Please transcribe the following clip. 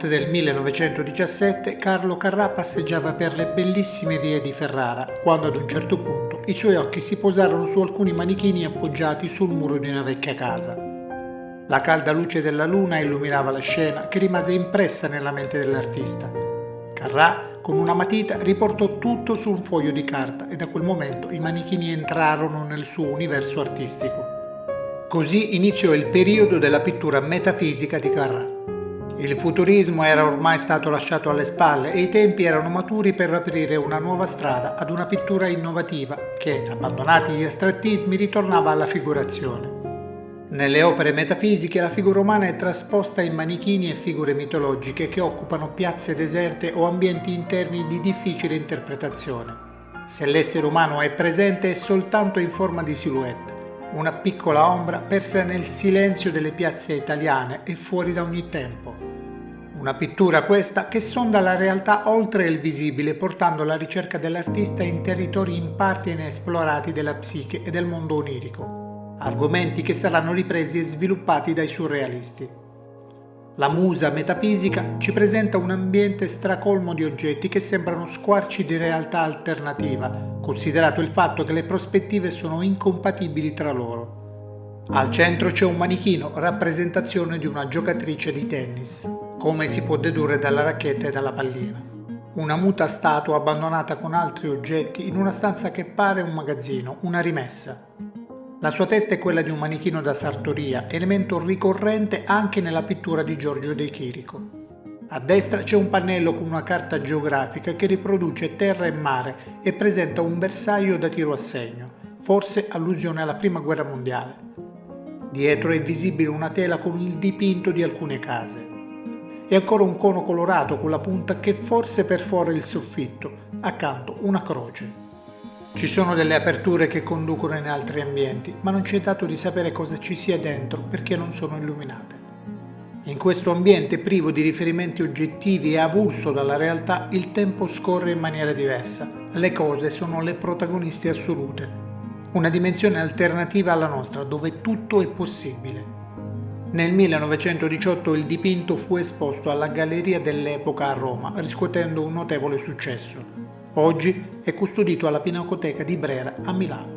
notte del 1917 Carlo Carrà passeggiava per le bellissime vie di Ferrara, quando ad un certo punto i suoi occhi si posarono su alcuni manichini appoggiati sul muro di una vecchia casa. La calda luce della luna illuminava la scena, che rimase impressa nella mente dell'artista. Carrà, con una matita, riportò tutto su un foglio di carta e da quel momento i manichini entrarono nel suo universo artistico. Così iniziò il periodo della pittura metafisica di Carrà. Il futurismo era ormai stato lasciato alle spalle e i tempi erano maturi per aprire una nuova strada ad una pittura innovativa che, abbandonati gli astrattismi, ritornava alla figurazione. Nelle opere metafisiche la figura umana è trasposta in manichini e figure mitologiche che occupano piazze deserte o ambienti interni di difficile interpretazione. Se l'essere umano è presente è soltanto in forma di silhouette, una piccola ombra persa nel silenzio delle piazze italiane e fuori da ogni tempo. Una pittura questa che sonda la realtà oltre il visibile, portando la ricerca dell'artista in territori in parte inesplorati della psiche e del mondo onirico, argomenti che saranno ripresi e sviluppati dai surrealisti. La musa metafisica ci presenta un ambiente stracolmo di oggetti che sembrano squarci di realtà alternativa, considerato il fatto che le prospettive sono incompatibili tra loro. Al centro c'è un manichino, rappresentazione di una giocatrice di tennis, come si può dedurre dalla racchetta e dalla pallina. Una muta statua abbandonata con altri oggetti in una stanza che pare un magazzino, una rimessa. La sua testa è quella di un manichino da sartoria, elemento ricorrente anche nella pittura di Giorgio De Chirico. A destra c'è un pannello con una carta geografica che riproduce terra e mare e presenta un bersaglio da tiro a segno, forse allusione alla Prima Guerra Mondiale. Dietro è visibile una tela con il dipinto di alcune case. E ancora un cono colorato con la punta che forse perfora il soffitto, accanto una croce. Ci sono delle aperture che conducono in altri ambienti, ma non ci è dato di sapere cosa ci sia dentro perché non sono illuminate. In questo ambiente privo di riferimenti oggettivi e avulso dalla realtà, il tempo scorre in maniera diversa. Le cose sono le protagoniste assolute. Una dimensione alternativa alla nostra, dove tutto è possibile. Nel 1918 il dipinto fu esposto alla Galleria dell'Epoca a Roma, riscuotendo un notevole successo. Oggi è custodito alla Pinacoteca di Brera a Milano.